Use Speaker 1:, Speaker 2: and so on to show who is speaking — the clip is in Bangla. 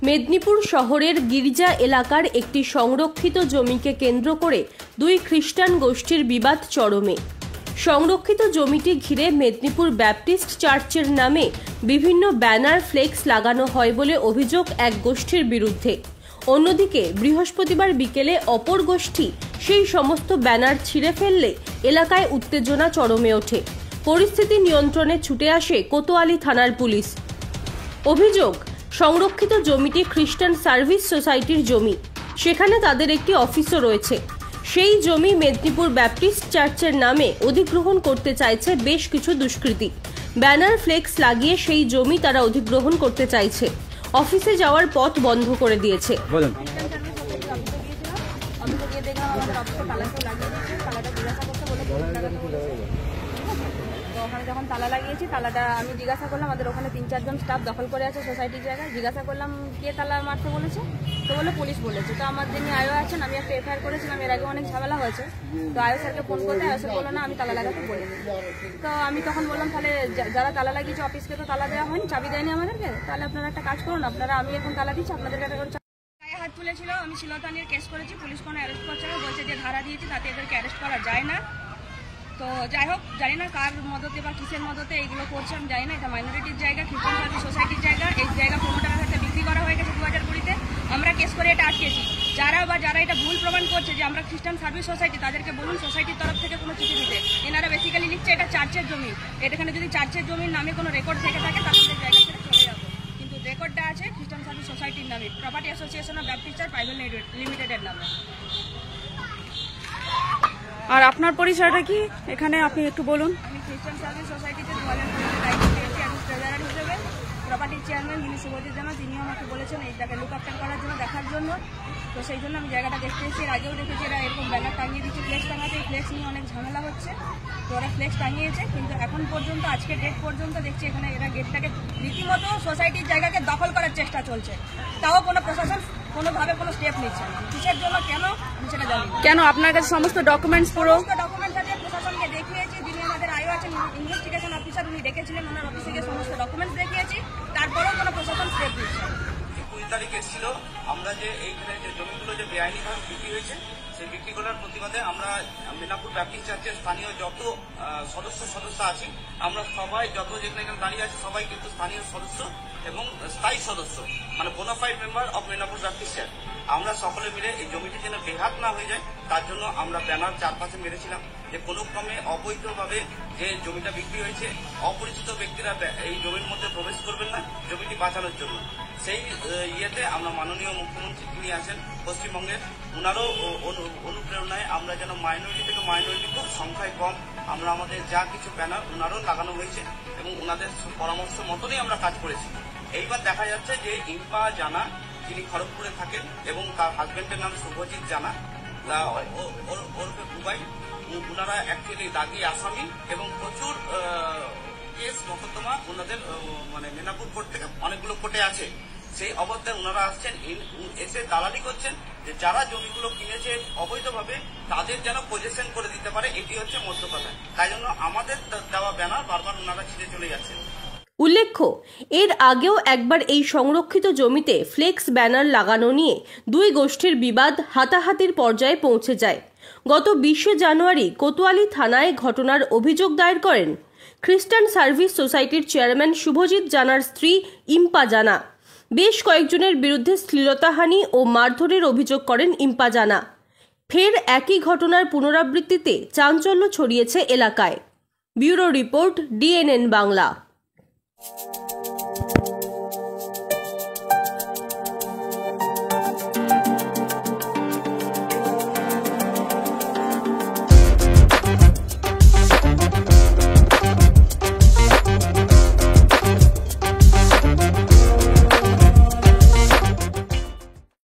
Speaker 1: মেদিনীপুর শহরের গির্জা এলাকার একটি সংরক্ষিত জমিকে কেন্দ্র করে দুই খ্রিস্টান গোষ্ঠীর বিবাদ চরমে। সংরক্ষিত জমিটি ঘিরে মেদিনীপুর ব্যাপটিস্ট চার্চের নামে বিভিন্ন ব্যানার ফ্লেক্স লাগানো হয় বলে অভিযোগ এক গোষ্ঠীর বিরুদ্ধে। অন্যদিকে বৃহস্পতিবার বিকেলে অপর গোষ্ঠী সেই সমস্ত ব্যানার ছিঁড়ে ফেললে এলাকায় উত্তেজনা চরমে ওঠে। পরিস্থিতি নিয়ন্ত্রণে ছুটে আসে কোতোয়ালি থানার পুলিশ। অভিযোগ, সংরক্ষিত জমিটি খ্রিস্টান সার্ভিস সোসাইটির জমি, সেখানে তাদের একটি অফিসও রয়েছে। সেই জমি মেদিনীপুর ব্যাপটিস্ট চার্চের নামে অধিগ্রহণ করতে চাইছে বেশ কিছু দুষ্কৃতী। ব্যানার ফ্লেক্স লাগিয়ে সেই জমি তারা অধিগ্রহণ করতে চাইছে। অফিসে যাওয়ার পথ বন্ধ করে দিয়েছে।
Speaker 2: ওখানে যখন তালা লাগিয়েছি, তালাটা আমি জিজ্ঞাসা করলাম, আমাদের ওখানে 3-4 জন স্টাফ দখল করে আছে সোসাইটির জায়গায়। জিজ্ঞাসা করলাম কে তালা মারতে বলেছে, তো বলে পুলিশ বলেছে। তো আমার যিনি আয়ো আছেন, আমি একটা এফআইআর করেছিলাম, এর আগে অনেক ঝামেলা হয়েছে। তো আয়ো স্যারকে ফোন করতে, আয়ো স্যার বললো না আমি তালা লাগাতে বলিনি। তো আমি তখন বললাম তাহলে যারা তালা লাগিয়েছে অফিসকে তো তালা দেওয়া হয়নি, চাবি দেয়নি আমাদেরকে, তাহলে আপনারা একটা কাজ করুন, আপনারা আমি এখন তালা দিচ্ছি, আপনাদেরকে একটা করে গায়ে হাত তুলেছিল। আমি শিলতানির কেস করেছি, পুলিশ কোনো অ্যারেস্ট করছে না, বলছে যে ধারা দিয়েছে তাতে এদেরকে অ্যারেস্ট করা যায় না। তো যাই হোক, জানি না কার মদতে বা কিসের মদতে এইগুলো করছে আমি জানি না। এটা মাইনরিটির জায়গা, খ্রিস্টান সার্ভিস সোসাইটির জায়গা। এই জায়গা 15 টাকা হাতে বিক্রি করা হয়ে গেছে 2020-তে। আমরা কেস করে এটা আটকেছি। যারা এটা ভুল প্রমাণ করছে যে আমরা খ্রিস্টান সার্ভিস সোসাইটি, তাদেরকে বলুন সোসাইটির তরফ থেকে কোনো চিঠি দিতে। এনারা বেসিক্যালি লিখছে এটা চার্চের জমি। এখানে যদি চার্চের জমির নামে কোনো রেকর্ড থেকে থাকে তাহলে জায়গা ছেড়ে চলে যাবো, কিন্তু রেকর্ডটা আছে খ্রিস্টান সার্ভিস সোসাইটির নামে, property association of Baptist church private লিমিটেডের নামে।
Speaker 3: আর আপনার পরিচয়টা কি এখানে আপনি একটু বলুন।
Speaker 2: আমি খ্রিস্টান সার্ভিস সোসাইটিতে 2015 দায়িত্ব পেয়েছি অ্যাজ ট্রেজারার হিসেবে। প্রপার্টির চেয়ারম্যান যিনি শুভজিৎ জানা, তিনিও আমাকে বলেছেন এইটাকে লুক আফটার করার জন্য, দেখার জন্য। তো সেই জন্য আমি জায়গাটা দেখতে এসেছি। এর আগেও দেখেছি এরা এরকম ব্যানার টাঙিয়ে দিচ্ছে, ফ্লেক্স টাঙাতে। এই ফ্লেক্স নিয়ে অনেক ঝামেলা হচ্ছে, তো ওরা ফ্লেক্স টাঙিয়েছে। কিন্তু এখন পর্যন্ত, আজকে ডেট পর্যন্ত দেখছি এখানে এরা গেটটাকে রীতিমতো সোসাইটির জায়গাকে দখল করার চেষ্টা চলছে। তাও কোনো প্রশাসন কোনোভাবে কোনো স্টেপ নিচ্ছে না। কিসের জন্য, কেন সেটা জানি না।
Speaker 3: কেন আপনার কাছে সমস্ত ডকুমেন্টস
Speaker 2: ডকুমেন্টস আছে, প্রশাসনকে দেখিয়েছি। যিনি আমাদের আয়ো আছেন ইনভেস্টিগেশন অফিসার, উনি ডেকেছিলেন, ওনার অফিসে গিয়ে সমস্ত ডকুমেন্টস দেখিয়েছি। তারপরেও কোনো প্রশাসন স্টেপ নিচ্ছে না।
Speaker 4: 20 তারিখে ছিল আমরা যে এইখানে যে জমিগুলো যে বেআইনিভাবে বিক্রি হয়েছে, সেই বিক্রি করার প্রতিবাদে আমরা মেদিনীপুর ব্যাপটিস্ট চার্চের স্থানীয় যত সদস্য আছি, আমরা সবাই যত যেখানে দাঁড়িয়ে আছি সবাই কিন্তু স্থানীয় সদস্য এবং স্থায়ী সদস্য, মানে bona fide member of Medinipur Baptist church. আমরা সকলে মিলে এই জমিটি যেন বেহাত না হয়ে যায় তার জন্য আমরা ব্যানার চারপাশে মেরেছিলাম যে কোনো ক্রমে অবৈধভাবে যে জমিটা বিক্রি হয়েছে, অপরিচিত ব্যক্তিরা এই জমির মধ্যে প্রবেশ করবেন না, জমিটি বাঁচানোর জন্য। সেই ইয়েতে আমরা মাননীয় মুখ্যমন্ত্রী যিনি আছেন পশ্চিমবঙ্গের, ওনারও অনুপ্রেরণায় আমরা যেন মাইনরিটি থেকে মাইনরিটি খুব সংখ্যায় কম, আমরা আমাদের যা কিছু ব্যানার ওনারও লাগানো হয়েছে এবং ওনাদের পরামর্শ মতনই আমরা কাজ করেছি। এইবার দেখা যাচ্ছে যে ইম্পা জানা, যিনি খড়গপুরে থাকেন, এবং তার হাজবেন্ডের নাম শুভজিৎ জানা, ওরফে দুবাই, ওনারা অ্যাকচুয়ালি দাগি আসামি এবং প্রচুর কেস মকদ্দমা ওনাদের মানে মেদিনীপুর কোর্ট থেকে অনেকগুলো কোর্টে আছে। সেই অবস্থায় ওনারা আসছেন, এসে দালালি করছেন যে যারা জমিগুলো কিনেছে অবৈধভাবে তাদের যেন পজেশন করে দিতে পারে, এটি হচ্ছে মোদ্দা কথা। তাই জন্য আমাদের দেওয়া ব্যানার বারবার ওনারা ছিঁড়ে চলে যাচ্ছেন।
Speaker 1: উল্লেখ্য, এর আগেও একবার এই সংরক্ষিত জমিতে ফ্লেক্স ব্যানার লাগানো নিয়ে দুই গোষ্ঠীর বিবাদ হাতাহাতির পর্যায়ে পৌঁছে যায়। গত 20 জানুয়ারি কোতোয়ালি থানায় ঘটনার অভিযোগ দায়ের করেন খ্রিস্টান সার্ভিস সোসাইটির চেয়ারম্যান শুভজিৎ জানার স্ত্রী ইম্পা জানা। বেশ কয়েকজনের বিরুদ্ধে শ্লীলতাহানি ও মারধরের অভিযোগ করেন ইম্পা জানা। ফের একই ঘটনার পুনরাবৃত্তিতে চাঞ্চল্য ছড়িয়েছে এলাকায়। Bureau report, DNN Bangla.